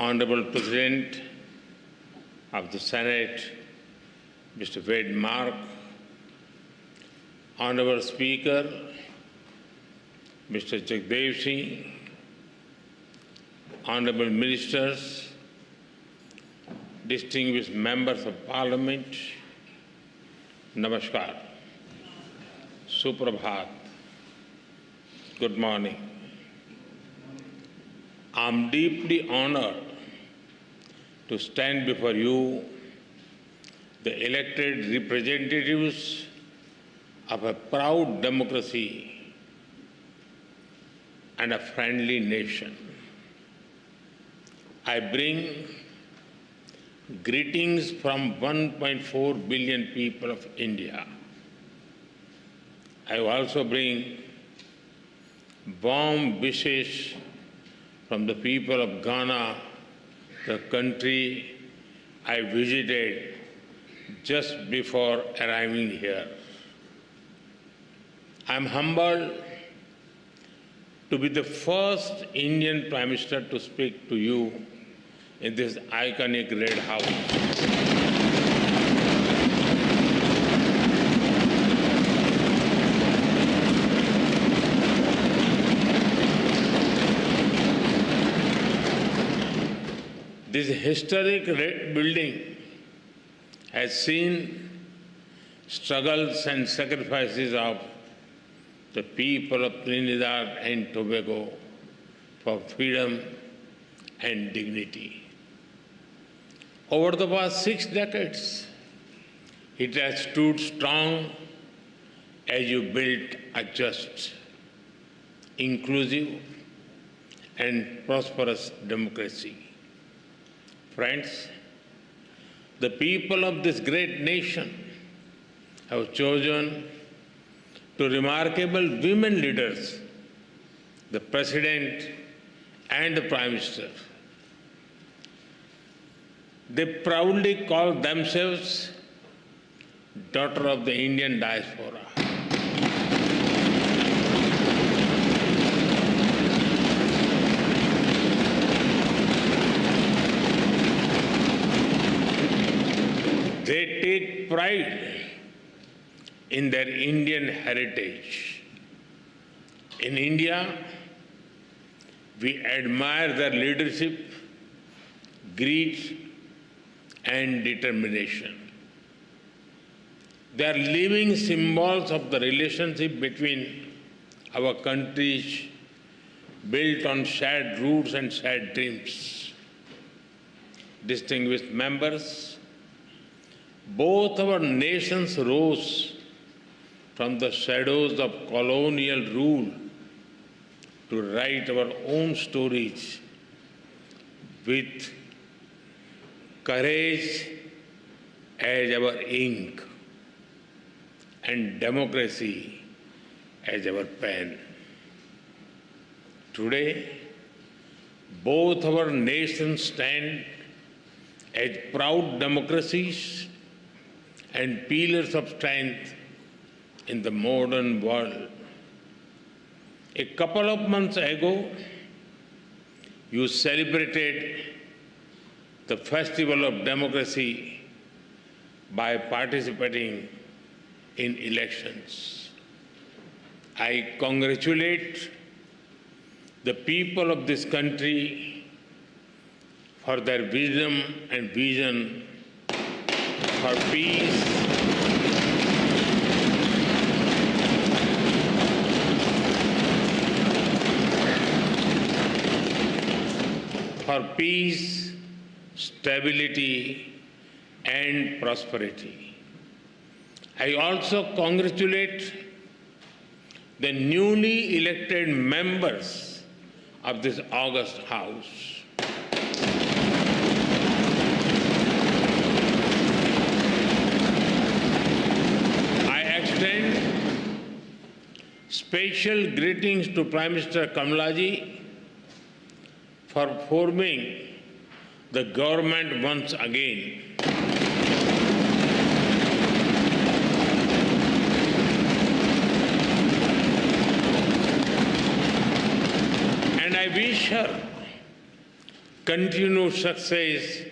Honorable President of the Senate, Mr. Wade Mark, Honorable Speaker, Mr. Jagdev Singh, Honorable Ministers, distinguished members of Parliament, Namaskar, Suprabhat, good morning. I am deeply honored to stand before you, the elected representatives of a proud democracy and a friendly nation. I bring greetings from 1.4 billion people of India. I also bring warm wishes from the people of Ghana, the country I visited just before arriving here. I am humbled to be the first Indian Prime Minister to speak to you in this iconic Red House. This historic red building has seen struggles and sacrifices of the people of Trinidad and Tobago for freedom and dignity. Over the past 6 decades, it has stood strong as you built a just, inclusive, and prosperous democracy. Friends, the people of this great nation have chosen two remarkable women leaders, the President and the Prime Minister. They proudly call themselves daughter of the Indian diaspora. They take pride in their Indian heritage. In India, we admire their leadership, grit, and determination. They are living symbols of the relationship between our countries, built on shared roots and shared dreams. Distinguished members, both our nations rose from the shadows of colonial rule to write our own stories with courage as our ink and democracy as our pen. Today, both our nations stand as proud democracies and pillars of strength in the modern world. A couple of months ago, you celebrated the Festival of Democracy by participating in elections. I congratulate the people of this country for their wisdom and vision for peace, stability, and prosperity. I also congratulate the newly elected members of this august House. I extend special greetings to Prime Minister Kamalaji for forming the government once again. And I wish her continued success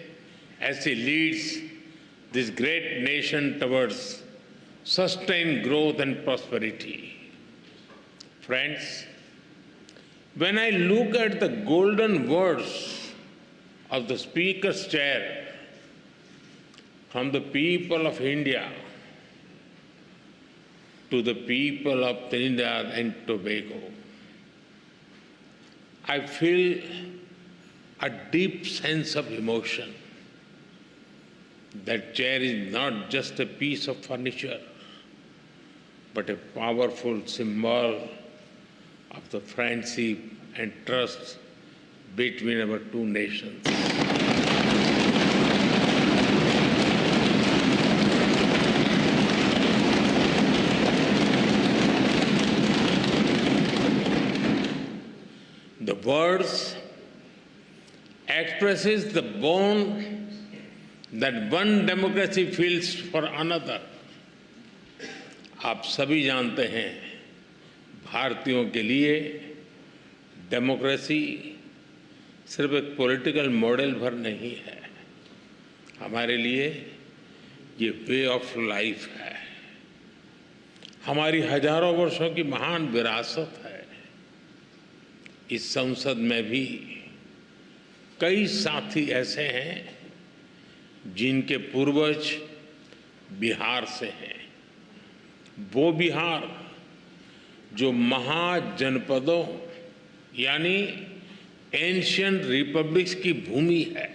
as he leads this great nation towards sustained growth and prosperity. Friends, when I look at the golden words of the Speaker's chair from the people of India to the people of Trinidad and Tobago, I feel a deep sense of emotion. That chair is not just a piece of furniture, but a powerful symbol of the friendship and trust between our two nations. The words expresses the bond that one democracy feels for another. आप सभी जानते हैं, भारतीयों के लिए democracy सिर्फ एक political model भर नहीं है, हमारे लिए ये वे ऑफ लाइफ है, हमारी हजारों वर्षों की महान विरासत है। इस संसद में भी कई साथी ऐसे हैं जिनके पूर्वज बिहार से हैं। वो बिहार जो महाजनपदों यानी एंशिएंट रिपब्लिक्स की भूमि है।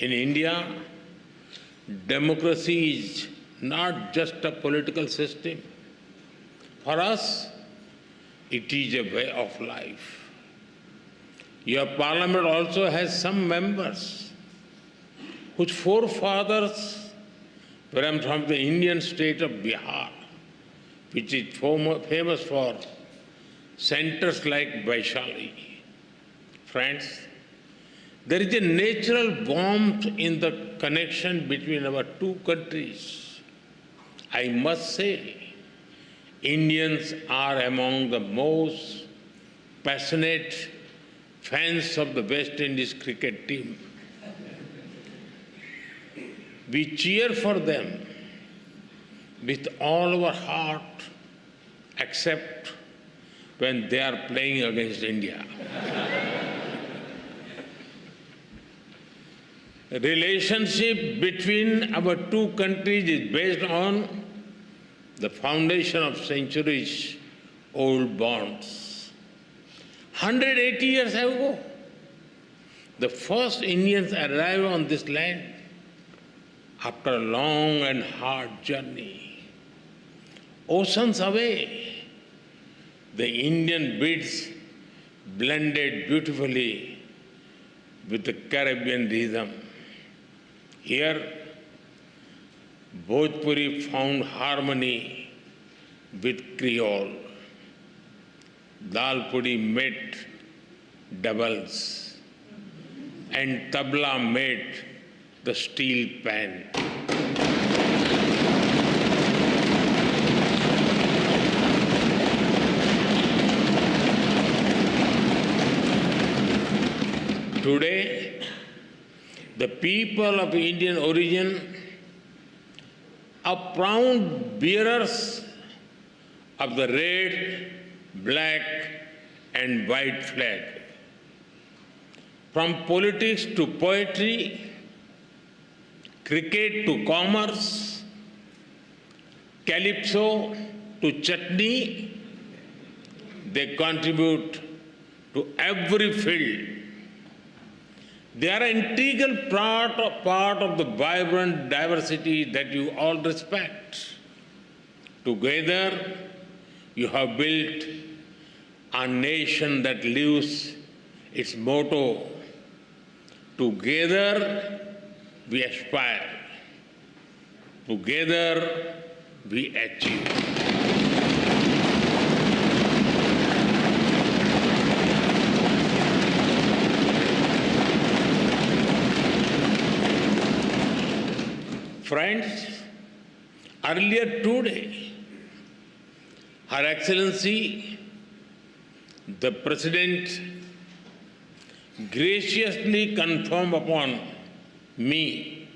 In India, democracy is not just a political system, for us it is a way of life. Your parliament also has some members whose forefathers were from the Indian state of Bihar, which is famous for centers like Vaishali. Friends, there is a natural warmth in the connection between our two countries. I must say, Indians are among the most passionate fans of the West Indies cricket team. We cheer for them with all our heart, except when they are playing against India. The relationship between our two countries is based on the foundation of centuries-old bonds. 180 years ago, the first Indians arrived on this land after a long and hard journey. Oceans away, the Indian beats blended beautifully with the Caribbean rhythm. Here, Bhojpuri found harmony with Creole. Dalpuri met doubles, and tabla met the steel pan. Today, the people of Indian origin are proud bearers of the red, black, and white flag. From politics to poetry, cricket to commerce, calypso to chutney, they contribute to every field. They are an integral part of the vibrant diversity that you all respect. Together, you have built a nation that lives its motto, together we aspire, together we achieve. Friends, earlier today, Her Excellency, the President, graciously conferred upon me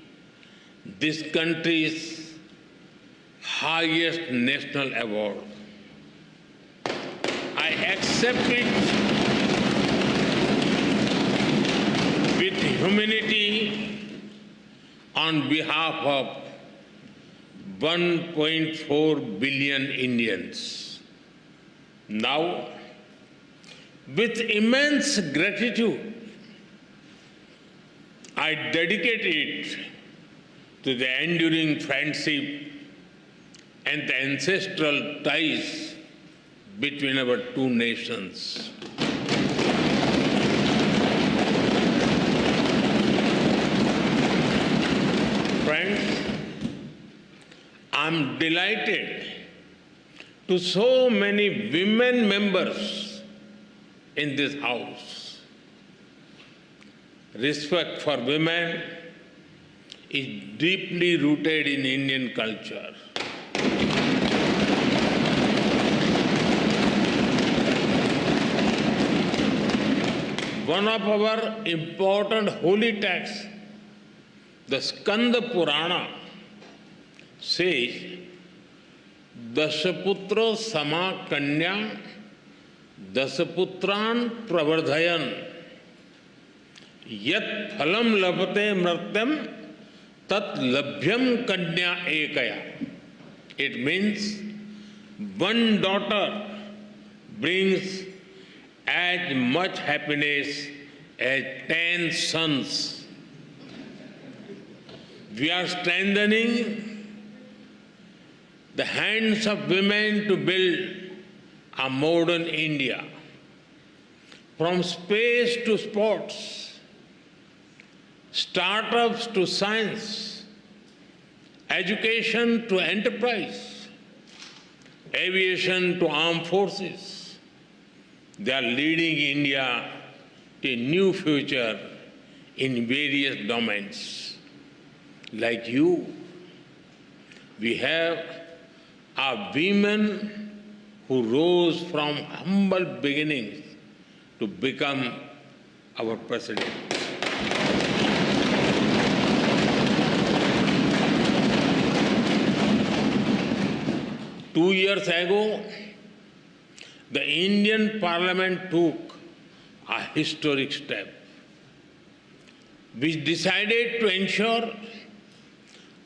this country's highest national award. I accept it with humility on behalf of 1.4 billion Indians. Now, with immense gratitude, I dedicate it to the enduring friendship and the ancestral ties between our two nations. Friends, I'm delighted to so many women members in this House. Respect for women is deeply rooted in Indian culture. One of our important holy texts, the Skanda Purana, says, Dasaputro sama kanya, Dasaputran pravardhayan, Yat phalam labhate mratyam, Tat labhyam kanya ekaya. It means one daughter brings as much happiness as 10 sons. We are strengthening the hands of women to build a modern India. From space to sports, startups to science, education to enterprise, aviation to armed forces, they are leading India to a new future in various domains. Like you, we have our women who rose from humble beginnings to become our president. Two years ago, the Indian Parliament took a historic step, which decided to ensure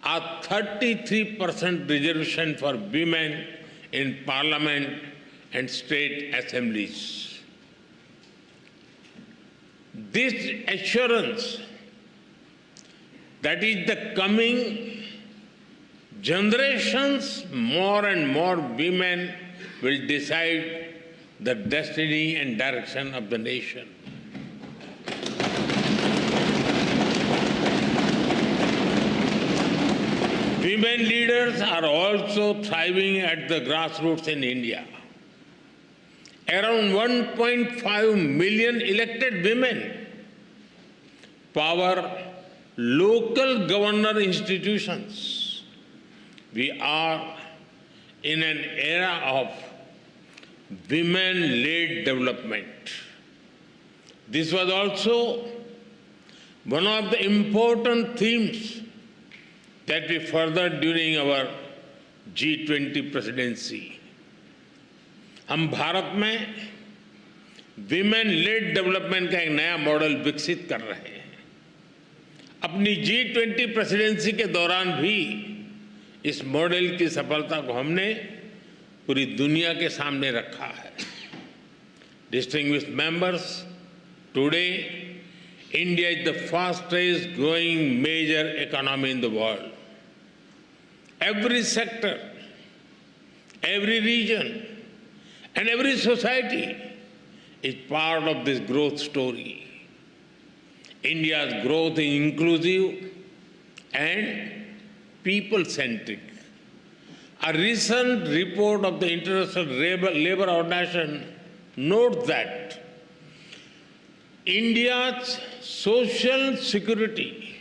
a 33% reservation for women in Parliament and state assemblies. This assurance that is the coming generations, more and more women will decide the destiny and direction of the nation. Women leaders are also thriving at the grassroots in India. Around 1.5 million elected women power local governor institutions. We are in an era of women-led development. This was also one of the important themes that we furthered during our G20 presidency. हम भारत में women-lead development का एक नया model विकसित कर रहे हैं. अपनी G20 प्रेसिडेंसी के दौरान भी इस मॉडल की सफलता को हमने पूरी दुनिया के सामने रखा है. Distinguished members, today India is the fastest growing major economy in the world. Every sector, every region, and every society is part of this growth story. India's growth is inclusive and people-centric. A recent report of the International Labour Organization notes that India's social security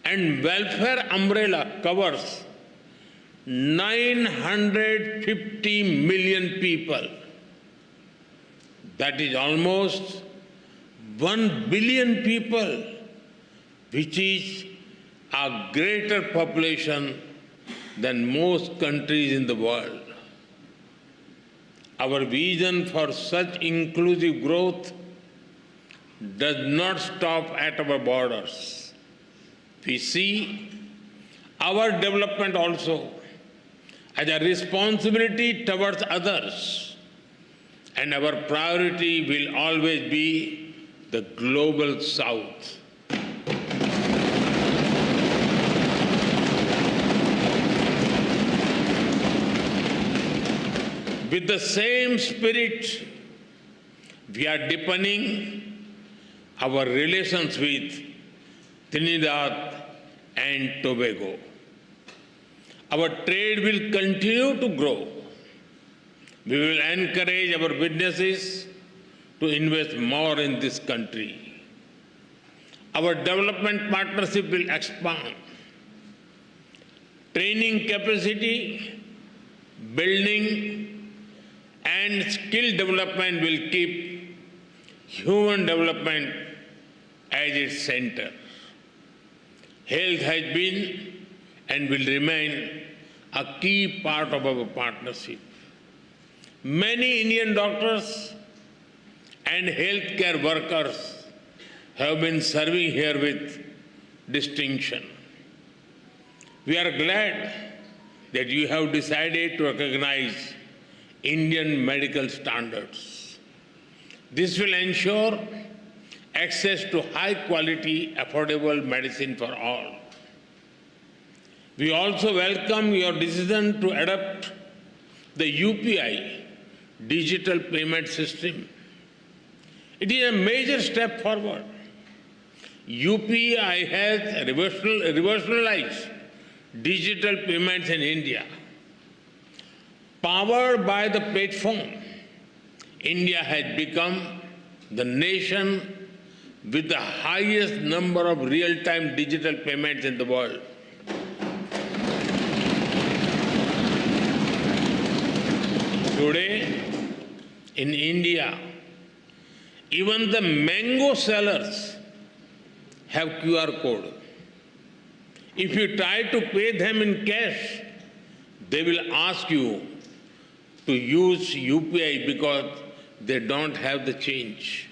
and welfare umbrella covers 950 million people. That is almost 1 billion people, which is a greater population than most countries in the world. Our vision for such inclusive growth does not stop at our borders. We see our development also as a responsibility towards others, and our priority will always be the global south. With the same spirit, we are deepening our relations with Trinidad and Tobago. Our trade will continue to grow. We will encourage our businesses to invest more in this country. Our development partnership will expand. Training capacity, building, and skill development will keep human development as its center. Health has been and will remain a key part of our partnership. Many Indian doctors and healthcare workers have been serving here with distinction. We are glad that you have decided to recognize Indian medical standards. This will ensure access to high-quality, affordable medicine for all. We also welcome your decision to adopt the UPI digital payment system. It is a major step forward. UPI has revolutionized digital payments in India. Powered by the platform, India has become the nation with the highest number of real-time digital payments in the world. Today, in India, even the mango sellers have QR code. If you try to pay them in cash, they will ask you to use UPI because they don't have the change.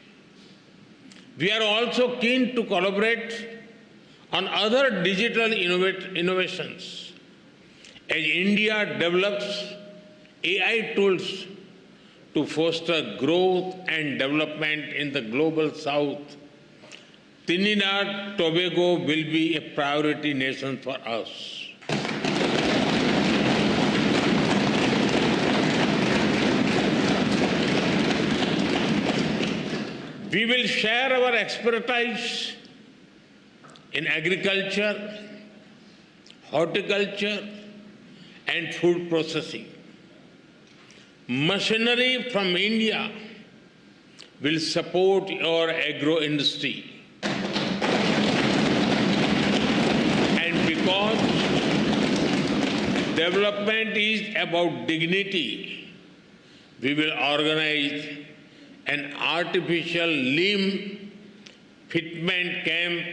We are also keen to collaborate on other digital innovations. As India develops AI tools to foster growth and development in the global south, Trinidad Tobago will be a priority nation for us. We will share our expertise in agriculture, horticulture, and food processing. Machinery from India will support your agro industry. And because development is about dignity, we will organize an artificial limb fitment camp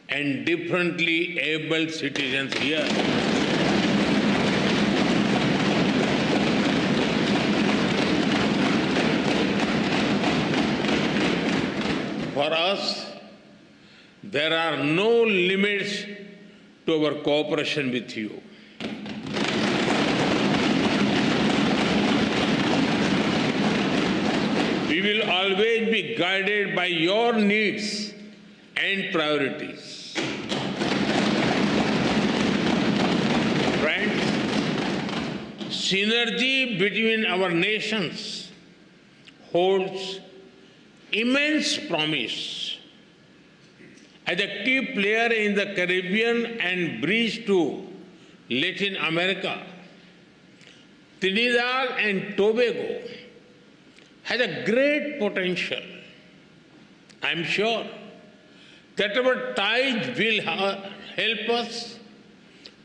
and differently able citizens here. For us, there are no limits to our cooperation with you. We will always be guided by your needs and priorities. Friends, synergy between our nations holds immense promise. As a key player in the Caribbean and bridge to Latin America, Trinidad and Tobago has a great potential. I'm sure that our ties will help us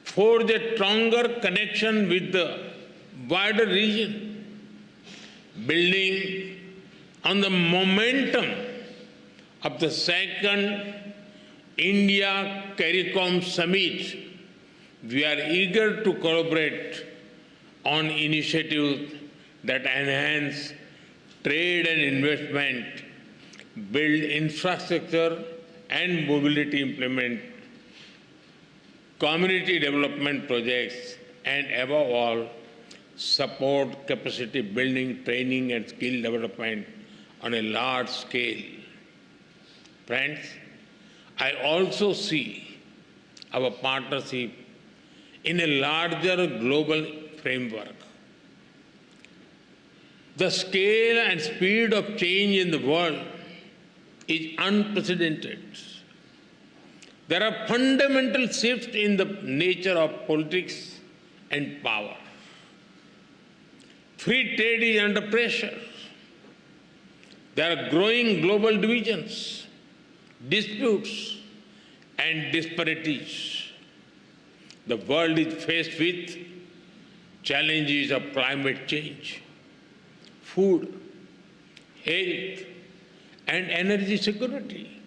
forge a stronger connection with the wider region, building on the momentum of the second India CARICOM Summit, we are eager to collaborate on initiatives that enhance trade and investment, build infrastructure and mobility, implement community development projects, and above all, support capacity building, training, and skill development on a large scale. Friends, I also see our partnership in a larger global framework. The scale and speed of change in the world is unprecedented. There are fundamental shifts in the nature of politics and power. Free trade is under pressure. There are growing global divisions, disputes, and disparities. The world is faced with challenges of climate change, food, health, and energy security.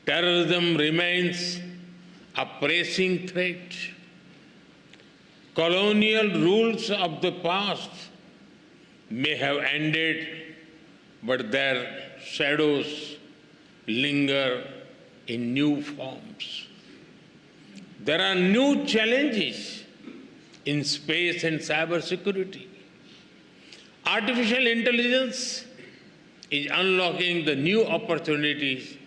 Terrorism remains a pressing threat. Colonial rules of the past may have ended, but their shadows linger in new forms. There are new challenges in space and cybersecurity. Artificial intelligence is unlocking the new opportunities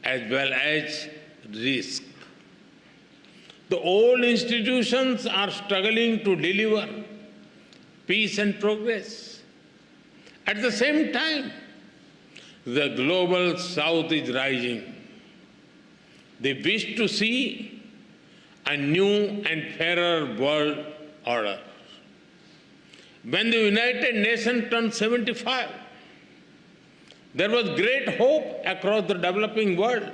as well as risk. The old institutions are struggling to deliver peace and progress. At the same time, the global south is rising. They wish to see a new and fairer world order. When the United Nations turned 75, there was great hope across the developing world.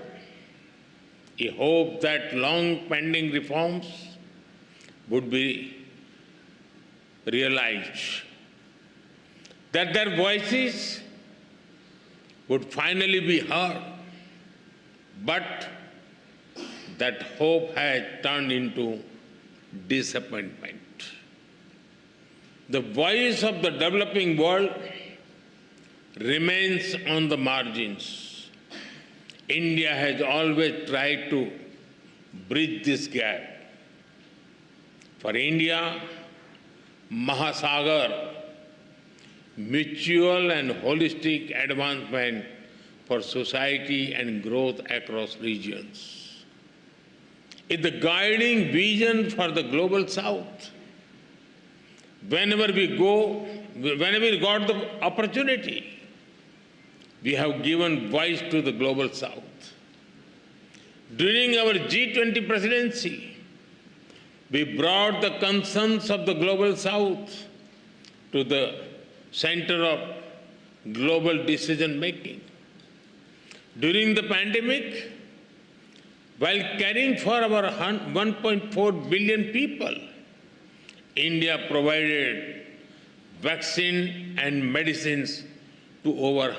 A hope that long-pending reforms would be realized, that their voices would finally be heard. But that hope has turned into disappointment. The voice of the developing world remains on the margins. India has always tried to bridge this gap. For India, Mahasagar, mutual and holistic advancement for society and growth across regions, is the guiding vision for the global south. Whenever we got the opportunity, we have given voice to the global south. During our G20 presidency, we brought the concerns of the global south to the center of global decision making. During the pandemic, while caring for our 1.4 billion people, India provided vaccine and medicines to over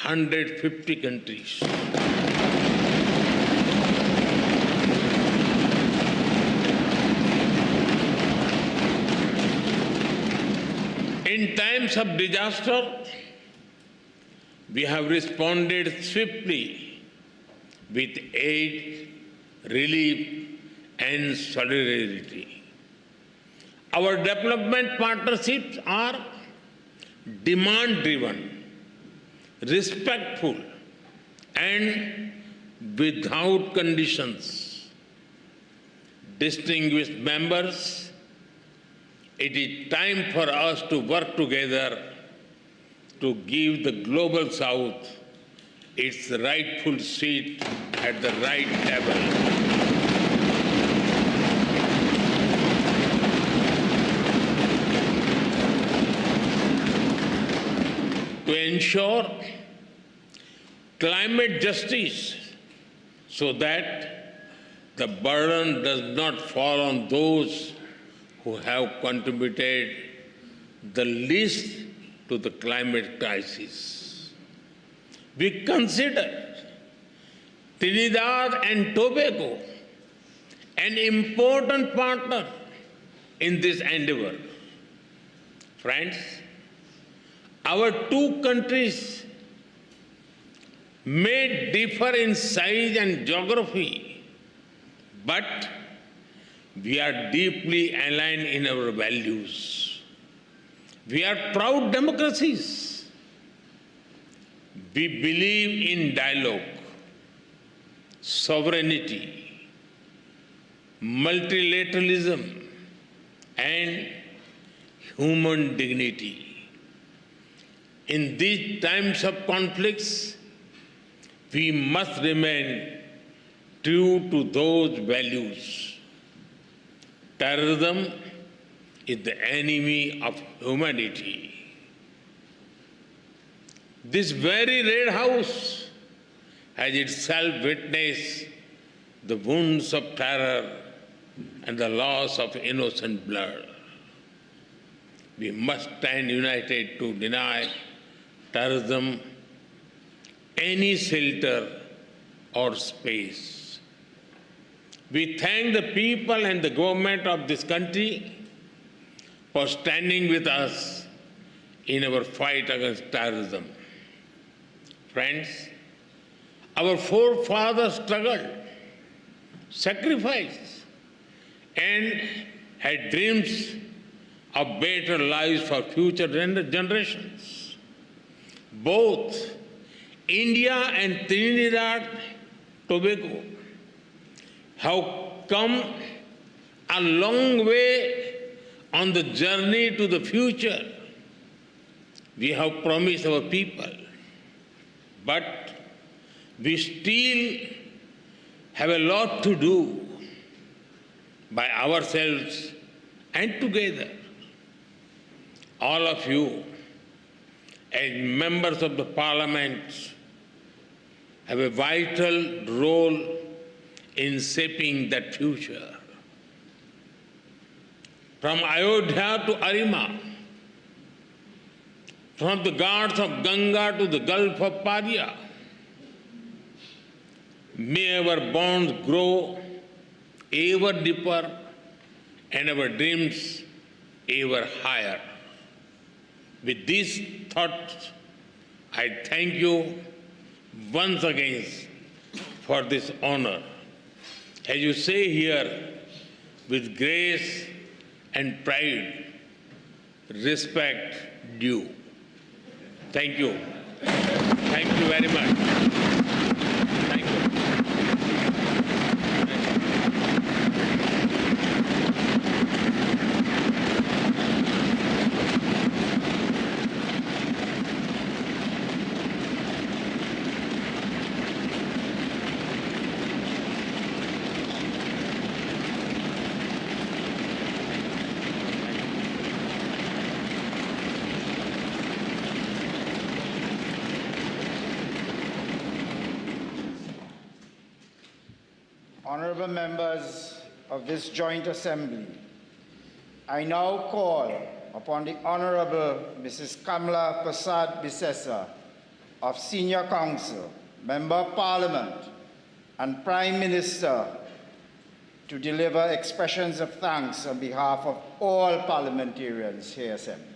150 countries. In times of disaster, we have responded swiftly with aid, relief, and solidarity. Our development partnerships are demand-driven, respectful, and without conditions. Distinguished members, it is time for us to work together to give the global south its rightful seat at the right table. To ensure climate justice so that the burden does not fall on those who have contributed the least to the climate crisis. We consider Trinidad and Tobago an important partner in this endeavor. Friends, our two countries may differ in size and geography, but we are deeply aligned in our values. We are proud democracies. We believe in dialogue, sovereignty, multilateralism, and human dignity. In these times of conflicts, we must remain true to those values. Terrorism is the enemy of humanity. This very Red House has itself witnessed the wounds of terror and the loss of innocent blood. We must stand united to deny terrorism any shelter or space. We thank the people and the government of this country for standing with us in our fight against terrorism. Friends, our forefathers struggled, sacrificed, and had dreams of better lives for future generations. Both India and Trinidad Tobago have come a long way on the journey to the future we have promised our people. But we still have a lot to do by ourselves and together. All of you, as members of the Parliament, have a vital role in shaping that future. From Ayodhya to Arima, from the Ghats of Ganga to the Gulf of Paria, may our bonds grow ever deeper and our dreams ever higher. With these thoughts, I thank you once again for this honor. As you say here, with grace and pride, respect due. Thank you. Thank you very much. Thank you. Honorable members of this joint assembly, I now call upon the Honorable Mrs. Kamla Prasad Bissessa of Senior Council, Member of Parliament, and Prime Minister to deliver expressions of thanks on behalf of all parliamentarians here assembled.